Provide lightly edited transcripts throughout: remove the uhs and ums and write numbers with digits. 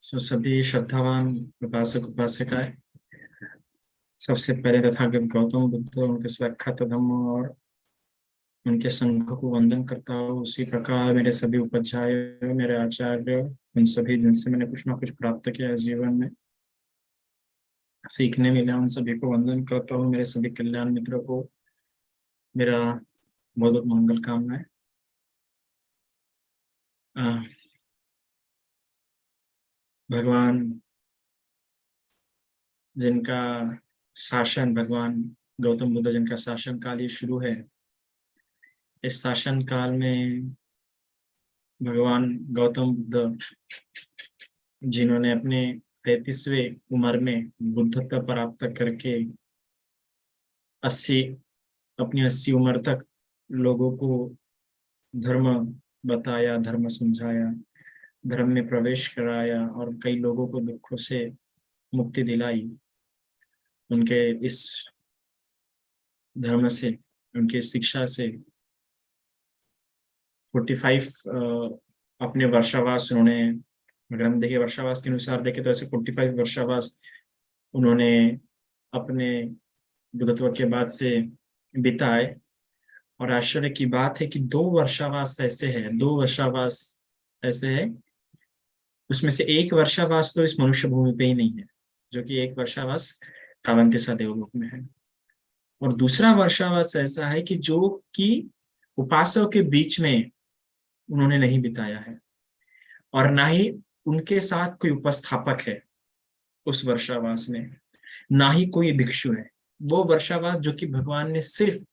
सभी श्रद्धावान उपासक उपासिकाएं सबसे पहले तथागत गौतम बुद्ध उनके स्वख्यात धम्म और उनके संघ को वंदन करता हूँ। उसी प्रकार मेरे सभी उपाध्याय, मेरे आचार्य, उन सभी जिनसे मैंने कुछ ना कुछ प्राप्त किया है जीवन में, सीखने मिला, उन सभी को वंदन करता हूँ। मेरे सभी कल्याण मित्रों को मेरा बहुत बहुत मंगल कामनाएं। भगवान जिनका शासन, भगवान गौतम बुद्ध जिनका शासन काल ही शुरू है, इस शासन काल में भगवान गौतम बुद्ध जिन्होंने अपने 33वें उम्र में बुद्धत्व प्राप्त करके 80 अपनी 80 उम्र तक लोगों को धर्म बताया, धर्म समझाया, धर्म में प्रवेश कराया और कई लोगों को दुखों से मुक्ति दिलाई। उनके इस धर्म से, उनकी शिक्षा से 45 अपने वर्षावास उन्होंने, अगर हम देखें वर्षावास के अनुसार देखें तो ऐसे 45 वर्षावास उन्होंने अपने बुद्धत्व के बाद से बिताए। और आश्चर्य की बात है कि 2 वर्षावास ऐसे है, 2 वर्षावास ऐसे है, उसमें से एक वर्षावास तो इस मनुष्य भूमि पे ही नहीं है, जो कि एक वर्षावास तावंतिसा देवलोक में है। और दूसरा वर्षावास ऐसा है कि जो कि उपासकों के बीच में उन्होंने नहीं बिताया है और ना ही उनके साथ कोई उपस्थापक है उस वर्षावास में, ना ही कोई भिक्षु है। वो वर्षावास जो कि भगवान ने सिर्फ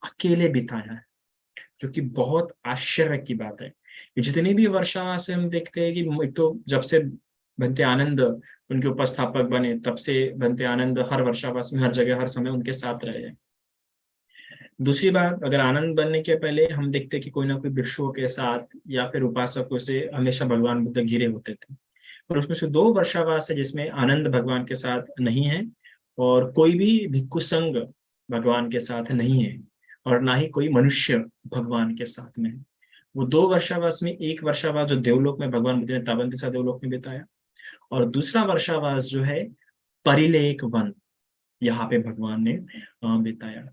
अकेले बिताया है, जो कि बहुत आश्चर्य की बात है। जितनी भी वर्षावास से हम देखते हैं कि तो जब से भंते आनंद उनके उपस्थापक बने, तब से भंते आनंद हर वर्षावास में, हर जगह, हर समय उनके साथ रहे हैं। दूसरी बात, अगर आनंद बनने के पहले हम देखते कि कोई ना कोई भिक्षुओं के साथ या फिर उपासकों से हमेशा भगवान बुद्ध घिरे होते थे। और उसमें से 2 वर्षावास है जिसमें आनंद भगवान के साथ नहीं है और कोई भी भिक्षु संघ भगवान के साथ नहीं है और ना ही कोई मनुष्य भगवान के साथ में है। वो 2 वर्षावास में, एक वर्षावास जो देवलोक में भगवान बुद्ध ने तावंतिसा देवलोक में बिताया, और दूसरा वर्षावास जो है परिलेख वन, यहाँ पे भगवान ने बिताया।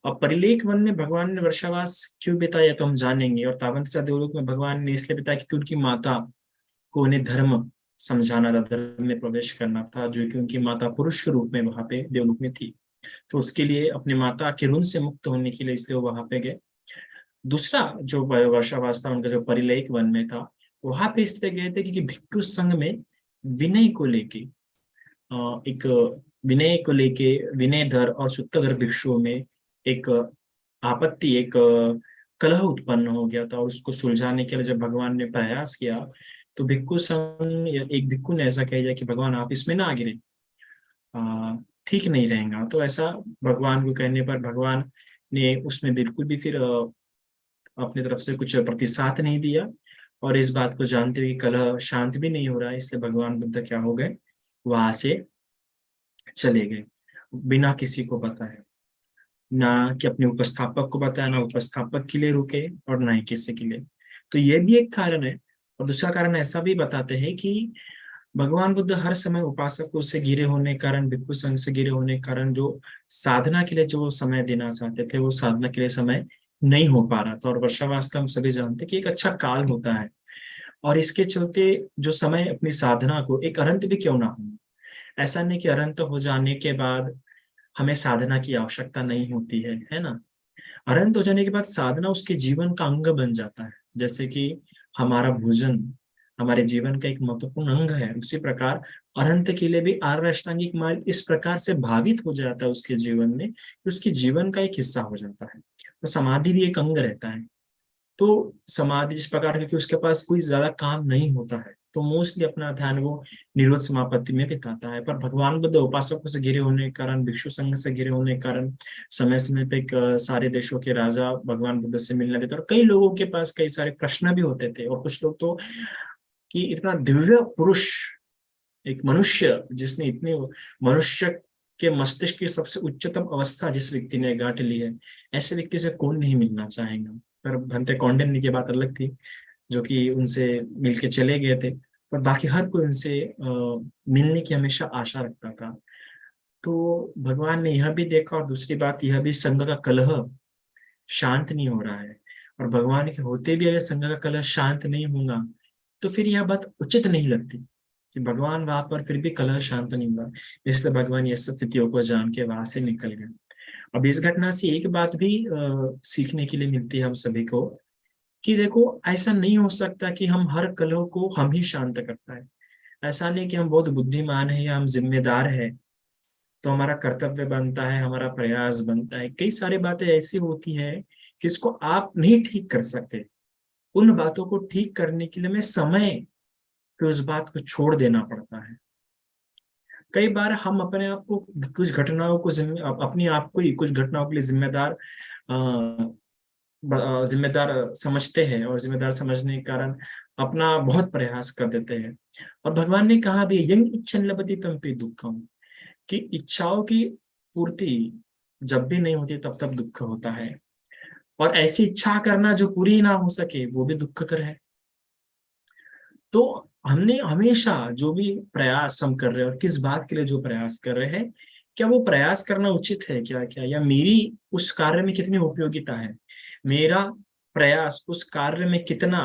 अब परिलेख वन में भगवान ने वर्षावास क्यों बिताया तो हम जानेंगे। और तावंतिसा देवलोक में भगवान ने इसलिए बिताया क्योंकि उनकी माता को उन्हें धर्म समझाना था, धर्म में प्रवेश करना था, जो कि उनकी माता पुरुष के रूप में वहां पे देवलोक में थी। तो उसके लिए अपनी माता के ऋण से मुक्त होने के लिए इसलिए वो वहां पे गए। दूसरा जो वर्षावास था उनका, जो परिलेख वन में था, वहां पे इसलिए गए थे क्योंकि भिक्षु संघ में विनय को लेके एक विनय को लेके विनयधर और शुद्धधर भिक्षुओं में एक आपत्ति, एक कलह उत्पन्न हो गया था। और उसको सुलझाने के लिए जब भगवान ने प्रयास किया तो भिक्षु संघ, एक भिक्षु ने ऐसा कह दिया कि भगवान आप इसमें ना गिरे, ठीक नहीं रहेगा। तो ऐसा भगवान को कहने पर भगवान ने उसमें बिल्कुल भी फिर अपनी तरफ से कुछ प्रतिसाद नहीं दिया। और इस बात को जानते हुए कलह शांत भी नहीं हो रहा है, इसलिए भगवान बुद्ध क्या हो गए, वहां से चले गए बिना किसी को बताए, ना कि अपने उपस्थापक को बताया, ना उपस्थापक के लिए रुके और ना ही किसी के लिए। तो ये भी एक कारण है। और दूसरा कारण ऐसा भी बताते हैं कि भगवान बुद्ध हर समय उपासकों से घिरे होने के कारण, भिक्षु संघ से घिरे होने के कारण, जो साधना के लिए जो समय देना चाहते थे वो साधना के लिए समय नहीं हो पा रहा था। और वर्षावास का हम सभी जानते कि एक अच्छा काल होता है और इसके चलते जो समय अपनी साधना को, एक अनंत भी क्यों ना हो, ऐसा नहीं कि अनंत हो जाने के बाद हमें साधना की आवश्यकता नहीं होती है ना। अनंत हो जाने के बाद साधना उसके जीवन का अंग बन जाता है। जैसे कि हमारा भोजन हमारे जीवन का एक महत्वपूर्ण अंग है, उसी प्रकार अनंत के लिए भी आर्य अष्टांगिक मार्ग इस प्रकार से भावित हो जाता है उसके जीवन में कि उसके जीवन का एक हिस्सा हो जाता है। तो समाधि भी एक अंग रहता है। तो समाधि इस प्रकार की कि उसके पास कोई ज्यादा काम नहीं होता है, तो मोस्टली अपना ध्यान वो निरोध समापत्ति में बिताता है। पर भगवान बुद्ध उपासकों से घिरे होने के कारण, भिक्षु संघ से घिरे होने के कारण, समय समय पे सारे देशों के राजा भगवान बुद्ध से मिलने देते, और कई लोगों के पास कई सारे प्रश्न भी होते थे। और कुछ लोग तो कि इतना दिव्य पुरुष, एक मनुष्य जिसने इतने मनुष्य के मस्तिष्क की सबसे उच्चतम अवस्था जिस व्यक्ति ने गांठ ली है, ऐसे व्यक्ति से कौन नहीं मिलना चाहेगा। पर भंते कौंडिन्य की बात अलग थी, जो कि उनसे मिलके चले गए थे। पर बाकी हर कोई उनसे मिलने की हमेशा आशा रखता था। तो भगवान ने यह भी देखा, और दूसरी बात यह भी, संघ का कलह शांत नहीं हो रहा है, और भगवान के होते भी अगर संघ का कलह शांत नहीं होगा तो फिर यह बात उचित नहीं लगती कि भगवान वहां पर फिर भी कलह शांत नहीं हुआ। इसलिए भगवान ये सब स्थितियों को जान के वहां से निकल गए। अब इस घटना से एक बात भी सीखने के लिए मिलती है हम सभी को, कि देखो ऐसा नहीं हो सकता कि हम हर कलह को हम ही शांत कर पाए। ऐसा नहीं कि हम बहुत बुद्धिमान है या हम जिम्मेदार है तो हमारा कर्तव्य बनता है, हमारा प्रयास बनता है। कई सारी बातें ऐसी होती है कि इसको आप नहीं ठीक कर सकते। उन बातों को ठीक करने के लिए हमें समय पे उस बात को छोड़ देना पड़ता है। कई बार हम अपने आप को कुछ घटनाओं को अपने आप को ही कुछ घटनाओं के लिए जिम्मेदार समझते हैं, और जिम्मेदार समझने के कारण अपना बहुत प्रयास कर देते हैं। और भगवान ने कहा भी, यंग इच्छन लभते तम पे दुखम, कि इच्छाओं की पूर्ति जब भी नहीं होती तब तब दुख होता है, और ऐसी इच्छा करना जो पूरी ना हो सके वो भी दुखकर है। तो हमने हमेशा जो भी प्रयास हम कर रहे हैं, और किस बात के लिए जो प्रयास कर रहे हैं, क्या वो प्रयास करना उचित है क्या, क्या या मेरी उस कार्य में कितनी उपयोगिता है, मेरा प्रयास उस कार्य में कितना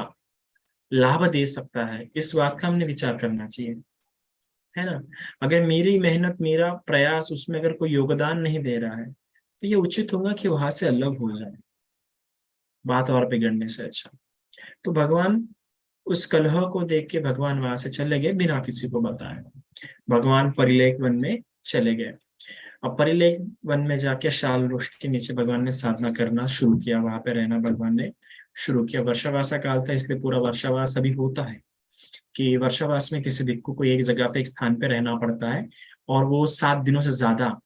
लाभ दे सकता है, इस बात का हमने विचार करना चाहिए, है ना। अगर मेरी मेहनत, मेरा प्रयास उसमें अगर कोई योगदान नहीं दे रहा है तो ये उचित होगा कि वहां से अलग हो जाए, बात और बिगड़ने से अच्छा। तो भगवान, उस कलह को देख के भगवान वहां से चले गए बिना किसी को बताए। भगवान परिलेख वन में चले गए। अब परिलेख वन में जाके शाल वृक्ष के नीचे भगवान ने साधना करना शुरू किया, वहां पे रहना भगवान ने शुरू किया। वर्षावासा काल था इसलिए पूरा वर्षावास अभी होता है, कि वर्षावास में किसी भिक्खु को एक जगह पे, एक स्थान पे रहना पड़ता है, और वो 7 दिनों से ज्यादा,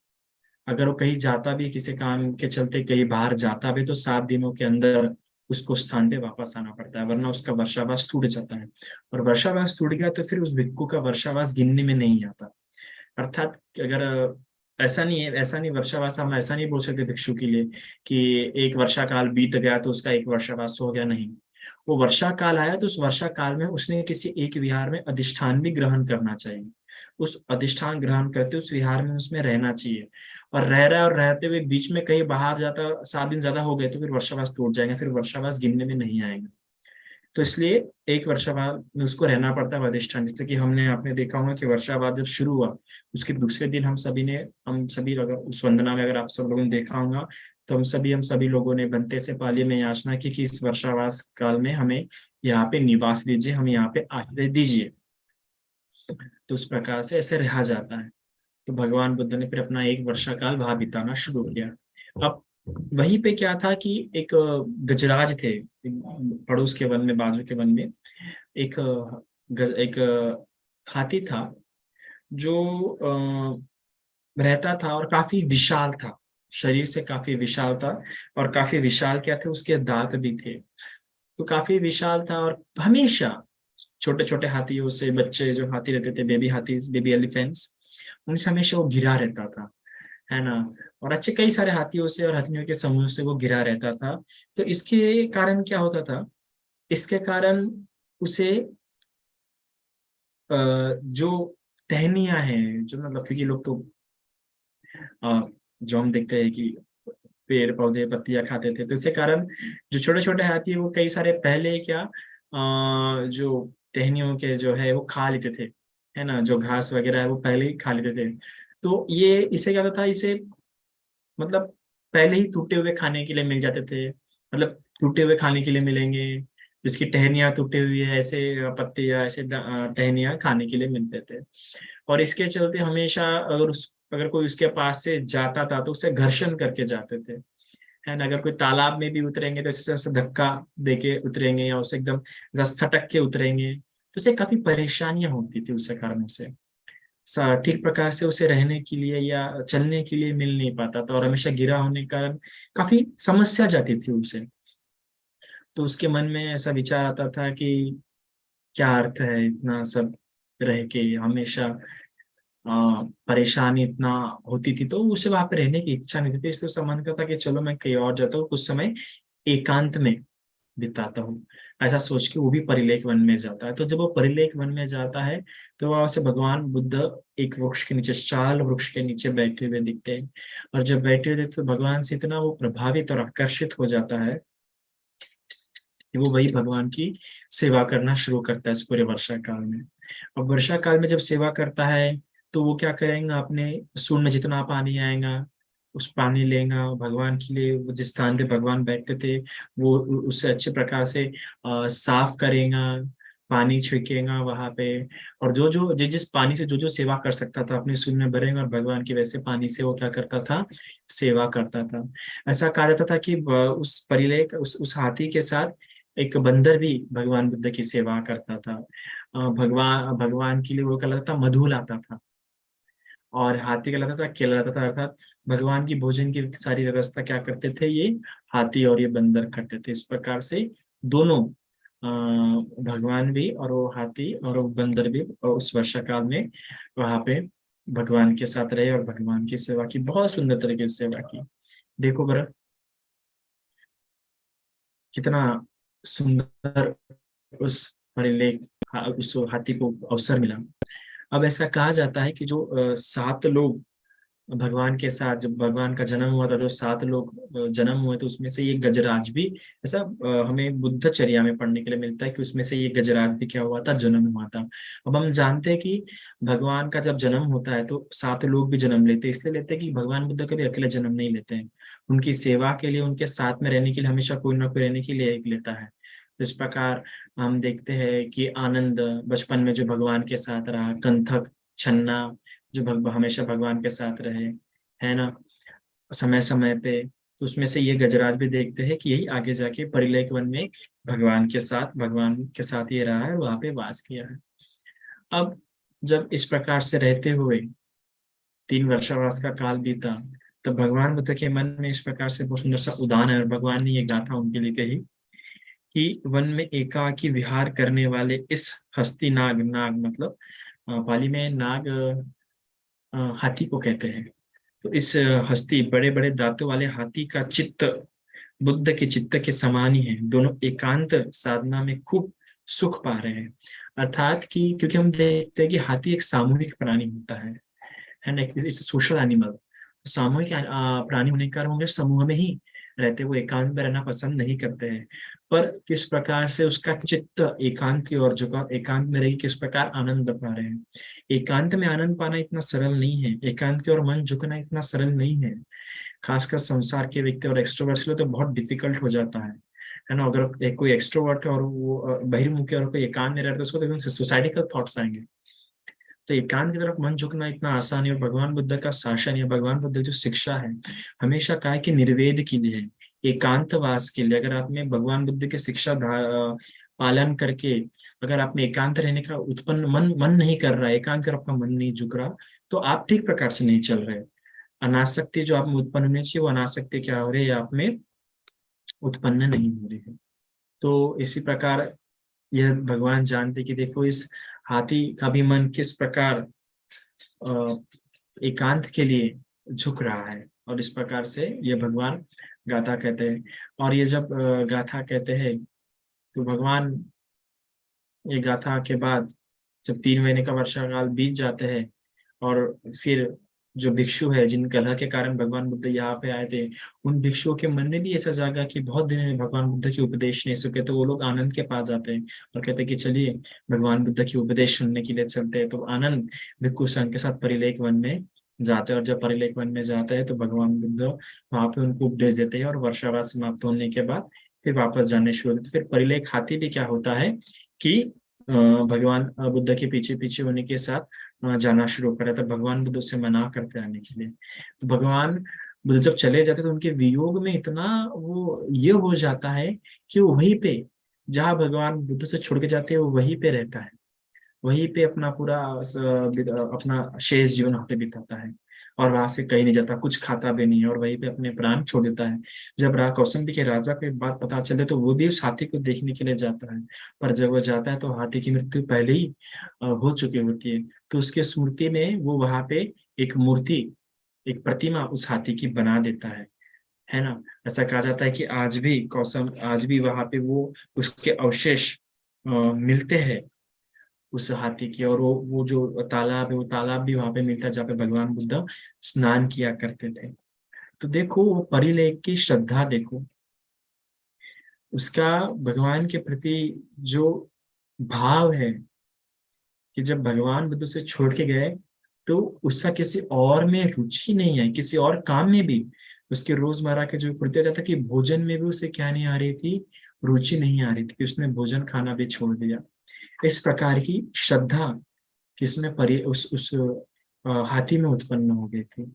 अगर वो कहीं जाता भी, किसी काम के चलते कहीं बाहर जाता भी, तो 7 दिनों के अंदर उसको स्थान पे वापस आना पड़ता है, वरना उसका वर्षावास टूट जाता है। और वर्षावास टूट गया तो फिर उस भिक्खु का वर्षावास गिनने में नहीं आता। अर्थात कि अगर ऐसा नहीं वर्षावास, हम ऐसा नहीं बोल सकते भिक्षु के लिए कि एक वर्षा काल बीत गया तो उसका एक वर्षावास हो गया, नहीं। वो वर्षा काल आया तो उस वर्षा काल में उसने किसी एक विहार में अधिष्ठान भी ग्रहण करना चाहिए। उस अधिष्ठान ग्रहण करते उस विहार में उसमें रहना चाहिए। और रह रहा है, और रहते हुए बीच में कहीं बाहर जाता, 7 दिन ज्यादा हो गए तो फिर वर्षावास टूट जाएगा, फिर वर्षावास गिनने में नहीं आएगा। तो इसलिए एक वर्षावास में उसको रहना पड़ता है अधिष्ठान। जैसे कि आपने देखा होगा कि वर्षावास जब शुरू हुआ उसके दूसरे दिन हम सभी अगर उस वंदना में, अगर आप सब लोगों ने देखा होगा, तो हम सभी लोगों ने बनते से पाली में याचना की कि इस वर्षावास काल में हमें यहाँ पे निवास दीजिए, हमें यहाँ पे आश्रय दीजिए। तो उस प्रकार से ऐसे रहा जाता है। तो भगवान बुद्ध ने फिर अपना एक वर्षा काल वहां बिताना शुरू किया। अब वहीं पे क्या था कि एक गजराज थे, पड़ोस के वन में, बाजू के वन में एक एक हाथी था, जो रहता था और काफी विशाल था, शरीर से काफी विशाल था। और काफी विशाल क्या थे, उसके दांत भी थे। तो काफी विशाल था, और हमेशा छोटे छोटे हाथियों से, बच्चे जो हाथी रहते थे, बेबी हाथी, बेबी एलिफेंट्स, उनसे हमेशा वो घिरा रहता था, है ना। और अच्छे कई सारे हाथियों से और हाथियों के समूह से वो घिरा रहता था। तो इसके कारण क्या होता था, इसके कारण उसे जो टहनियां हैं, जो मतलब, क्योंकि लोग तो जो हम देखते हैं कि पेड़ पौधे पत्तियां खाते थे, तो इसके कारण जो छोटे छोटे हाथी है वो कई सारे पहले क्या, जो टहनियों के जो है वो खा लेते थे, है ना, जो घास वगैरह है वो पहले ही खा लेते थे। तो ये इसे क्या होता था, इसे मतलब पहले ही टूटे हुए खाने के लिए मिल जाते थे, मतलब टूटे हुए खाने के लिए मिलेंगे, जिसकी टहनियाँ टूटी हुई है, ऐसे पत्ते या ऐसे टहनियाँ खाने के लिए मिलते थे। और इसके चलते हमेशा अगर कोई उसके पास से जाता था तो उसे घर्षण करके जाते थे, है ना। अगर कोई तालाब में भी उतरेंगे तो ऐसे धक्का देके उतरेंगे, या उसे एकदम रस छटक के उतरेंगे, तो उसे काफी परेशानियां होती थी उसके कारण से। ठीक प्रकार से उसे रहने के लिए या चलने के लिए मिल नहीं पाता था, और हमेशा गिरा होने के कारण काफी समस्या जाती थी उसे। तो उसके मन में ऐसा विचार आता था कि क्या अर्थ है इतना सब रह के, हमेशा परेशानी इतना होती थी, तो उसे वहां पे रहने की इच्छा नहीं थी। इसलिए उसका मन करता कि चलो मैं कहीं और जाता हूँ, कुछ समय एकांत में बिताता हूँ। ऐसा सोच के वो भी परिलेख वन में जाता है। तो जब वो परिलेख वन में जाता है तो वहां से भगवान बुद्ध एक वृक्ष के नीचे, शाल वृक्ष के नीचे बैठे हुए दिखते हैं। और जब बैठे हुए दिखते तो भगवान से इतना वो प्रभावित और आकर्षित हो जाता है कि वो वही भगवान की सेवा करना शुरू करता है इस पूरे वर्षा काल में। और वर्षा काल में जब सेवा करता है तो वो क्या करेंगे, अपने सूंड में जितना पानी आएगा उस पानी लेगा भगवान के लिए, वो जिस स्थान पे भगवान बैठते थे वो उससे अच्छे प्रकार से साफ करेगा, पानी छिड़केगा वहां पे। और जिस पानी से जो जो सेवा कर सकता था अपने सूंड में भरेगा, और भगवान के वैसे पानी से वो क्या करता था, सेवा करता था। ऐसा कहा जाता था कि उस परिलेख उस हाथी के साथ एक बंदर भी भगवान बुद्ध की सेवा करता था। भगवान भगवान के लिए वो क्या लाता था, मधु लाता था, और हाथी का लाता था, केला लाता था। अर्थात भगवान की भोजन की सारी व्यवस्था क्या करते थे, ये हाथी और ये बंदर करते थे। इस प्रकार से दोनों भगवान भी और वो हाथी और वो बंदर भी उस वर्षा काल में वहां पे भगवान के साथ रहे और भगवान की सेवा की, बहुत सुंदर तरीके से सेवा की। देखो बरा कितना सुंदर उस परिलेख उस हाथी को अवसर मिला। अब ऐसा कहा जाता है कि जो 7 लोग भगवान के साथ, जब भगवान का जन्म हुआ था, जो 7 लोग जन्म हुए तो उसमें से ये गजराज भी, ऐसा हमें बुद्धचर्या में पढ़ने के लिए मिलता है कि उसमें से ये गजराज भी क्या हुआ था, जन्म हुआ था। अब हम जानते हैं कि भगवान का जब जन्म होता है तो 7 लोग भी जन्म लेते हैं, इसलिए लेते हैं कि भगवान बुद्ध कभी अकेले जन्म नहीं लेते हैं। उनकी सेवा के लिए, उनके साथ में रहने के लिए हमेशा कोई ना कोई रहने के लिए एक लेता है। इस प्रकार हम देखते हैं कि आनंद बचपन में जो भगवान के साथ रहा, कंथक, छन्ना जो हमेशा भगवान के साथ रहे, है ना, समय समय पे, तो उसमें से ये गजराज भी देखते हैं कि यही आगे जाके परिलेख वन में भगवान के साथ ये रहा है, वहां पे वास किया है। अब जब इस प्रकार से रहते हुए 3 वर्षावास का काल बीता, तब भगवान बुद्ध के मन में इस प्रकार से बहुत सुंदर सा उदान है, और भगवान ने ये गाथा उनके लिए कही कि वन में एकाकी विहार करने वाले इस हस्ती नाग, नाग मतलब पाली में नाग हाथी को कहते हैं। तो इस हस्ती बड़े बड़े दांतों वाले हाथी का चित्त बुद्ध के चित्त के समान ही है। दोनों एकांत साधना में खूब सुख पा रहे हैं। अर्थात कि क्योंकि हम देखते हैं कि हाथी एक सामूहिक प्राणी होता है ना, इट्स सोशल एनिमल। सामूहिक प्राणी होने के कारण होंगे समूह में ही रहते, वो एकांत में रहना पसंद नहीं करते हैं। पर किस प्रकार से उसका चित्त एकांत की ओर झुका, एकांत में रही किस प्रकार आनंद पा रहे हैं। एकांत में आनंद पाना इतना सरल नहीं है, एकांत की ओर मन झुकना इतना सरल नहीं है। खासकर संसार के व्यक्ति और एक्सट्रोवर्ट्स के लिए तो बहुत डिफिकल्ट हो जाता है ना। अगर कोई एक्सट्रोवर्ट है और वो बहिर्मुख है और कोई एकांत में रहता है तो उसको तो एकदम सुसाइडिकल थॉट्स आएंगे। तो एकांत की तरफ मन झुकना इतना आसान है। और भगवान बुद्ध का शासन या भगवान बुद्ध जो शिक्षा है हमेशा कहा है कि निर्वेद के लिए है, एकांतवास के लिए। अगर आपने भगवान बुद्ध की शिक्षा पालन करके अगर आपने एकांत रहने का उत्पन्न मन मन नहीं कर रहा है, एकांत कर आपका मन नहीं झुक रहा, तो आप ठीक प्रकार से नहीं चल रहे। अनासक्ति जो आप में उत्पन्न होनी चाहिए वो अनासक्ति क्या हो रही है, आप में उत्पन्न नहीं हो रही है। तो इसी प्रकार यह भगवान जानते कि देखो इस हाथी का भी मन किस प्रकार अ, एकांत के लिए झुक रहा है। और इस प्रकार से ये भगवान गाथा कहते हैं। और ये जब गाथा कहते हैं तो भगवान ये गाथा के बाद जब 3 महीने का वर्षा काल बीत जाते हैं और फिर जो भिक्षु है जिन कलह के कारण भगवान बुद्ध यहाँ पे आए थे, उन भिक्षुओं के मन में भी ऐसा जागा कि बहुत दिन में भगवान बुद्ध के उपदेश नहीं सुने, तो वो लोग आनंद के पास जाते हैं और कहते हैं कि चलिए भगवान बुद्ध की उपदेश सुनने के लिए चलते हैं। तो आनंद भिक्षु संघ के साथ परिलेख वन में जाते हैं, और जब परिलेख वन में जाते हैं तो भगवान बुद्ध वहां पे उनको उपदेश देते हैं, और वर्षावास समाप्त होने के बाद फिर वापस जाने शुरू होते। फिर परिलेख हाथी भी क्या होता है कि भगवान बुद्ध के पीछे पीछे होने के साथ जाना शुरू करा था। भगवान बुद्ध से मना करते आने के लिए। तो भगवान बुद्ध जब चले जाते तो उनके वियोग में इतना वो ये हो जाता है कि वो वहीं पे जहाँ भगवान बुद्ध से छोड़ के जाते हैं वो वहीं पे रहता है, वहीं पे अपना पूरा अपना शेष जीवन वहाँ पे बिताता है, और वहां से कहीं नहीं जाता, कुछ खाता भी नहीं है, और वहीं पे अपने प्राण छोड़ देता है। जब कौशंबी के राजा को एक बात पता चले तो वो भी उस हाथी को देखने के लिए जाता है। पर जब वो जाता है तो हाथी की मृत्यु पहले ही हो चुकी होती है। तो उसके स्मृति में वो वहां पे एक मूर्ति, एक प्रतिमा उस हाथी की बना देता है। है ना। ऐसा कहा जाता है कि आज भी कौसम, आज भी वहां पे वो उसके अवशेष मिलते हैं उस हाथी की। और वो जो तालाब है, वो तालाब भी वहां पे मिलता है जहाँ पे भगवान बुद्ध स्नान किया करते थे। तो देखो वो परिलेख की श्रद्धा देखो, उसका भगवान के प्रति जो भाव है कि जब भगवान बुद्ध से छोड़ के गए तो उसका किसी और में रुचि नहीं है, किसी और काम में भी। उसके रोजमर्रा के जो कृत्य था कि भोजन में भी उसे क्या नहीं आ रही थी, रुचि नहीं आ रही थी, कि उसने भोजन खाना भी छोड़ दिया। इस प्रकार की श्रद्धा किसमें परि उस हाथी में उत्पन्न हो गई थी।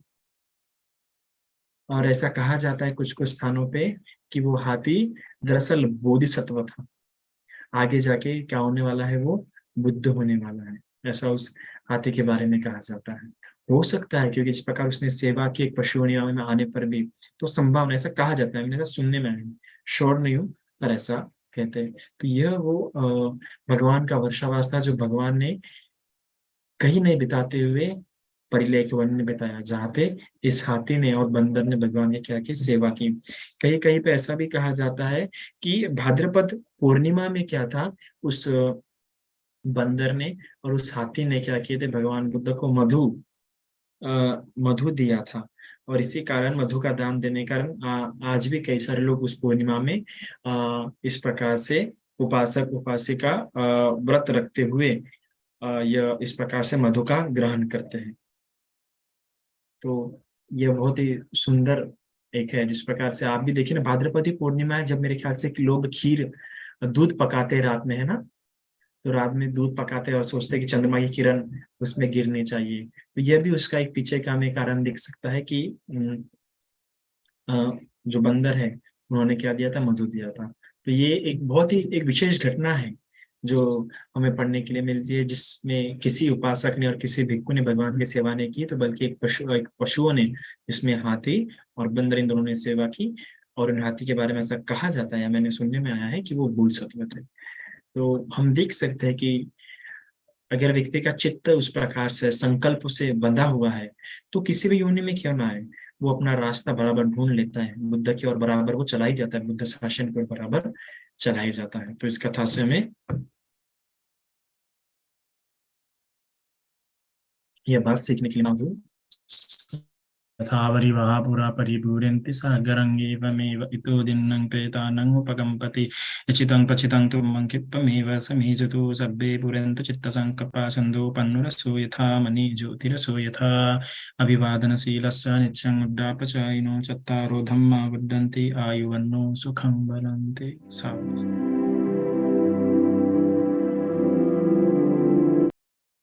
और ऐसा कहा जाता है कुछ कुछ स्थानों पे कि वो हाथी दरअसल बोधिसत्व था, आगे जाके क्या होने वाला है, वो बुद्ध होने वाला है, ऐसा उस हाथी के बारे में कहा जाता है। हो सकता है क्योंकि जिस प्रकार उसने सेवा की एक पशु में आने पर भी, तो संभावना, ऐसा कहा जाता है, मैंने ऐसा सुनने में आया, श्योर नहीं हूँ पर ऐसा कहते हैं। तो यह वो भगवान का वर्षावास था जो भगवान ने कहीं नहीं बिताते हुए परिलेख वन में बताया, जहाँ पे इस हाथी ने और बंदर ने भगवान ने क्या की सेवा की। कहीं कहीं पे ऐसा भी कहा जाता है कि भाद्रपद पूर्णिमा में क्या था, उस बंदर ने और उस हाथी ने क्या किए थे, भगवान बुद्ध को मधु दिया था। और इसी कारण मधु का दान देने के कारण आज भी कई सारे लोग उस पूर्णिमा में इस प्रकार से उपासक उपासिका व्रत रखते हुए यह इस प्रकार से मधु का ग्रहण करते हैं। तो यह बहुत ही सुंदर एक है। जिस प्रकार से आप भी देखिए ना, भाद्रपदी पूर्णिमा है जब मेरे ख्याल से कि लोग खीर दूध पकाते हैं रात में, है ना। तो रात में दूध पकाते हैं और सोचते हैं कि चंद्रमा की किरण उसमें गिरनी चाहिए। तो यह भी उसका एक पीछे का हमें कारण दिख सकता है कि जो बंदर है उन्होंने क्या दिया था, मधु दिया था। तो ये एक बहुत ही एक विशेष घटना है जो हमें पढ़ने के लिए मिलती है, जिसमें किसी उपासक ने और किसी भिक्षु ने भगवान की सेवा नहीं की, तो बल्कि एक पशुओं ने, जिसमें हाथी और बंदर, इन दोनों ने सेवा की। और इन हाथी के बारे में ऐसा कहा जाता है, मैंने सुनने में आया है कि वो बोधिसत्व थे। तो हम देख सकते हैं कि अगर व्यक्ति का चित्त उस प्रकार से संकल्प से बंधा हुआ है, तो किसी भी योनि में क्यों ना आए, वो अपना रास्ता बराबर ढूंढ लेता है बुद्ध की ओर, बराबर वो चला ही जाता है, बुद्ध शासन की ओर बराबर चला ही जाता है। तो इस कथा से हमें यह बात सीखने के लिए मौजूद। यथा वरिवहा पुरा परिपूरन्ति सागरङ्गेवमेव इतो दिन्नं प्रेतानाम् उपकम्पति यचितं पचितं तुमं क्षिप्तमेव समीजतु सर्वे पुरन्तु चित्तसङ्कपा छन्दोपन्नुरसो यथा मणि ज्योतिरसो यथा अभिवादनशीलस्य नित्यं उड्डापचायिनो चत्तारो धम्मा वर्धन्ति आयुवन्नो सुखं वदन्ति सा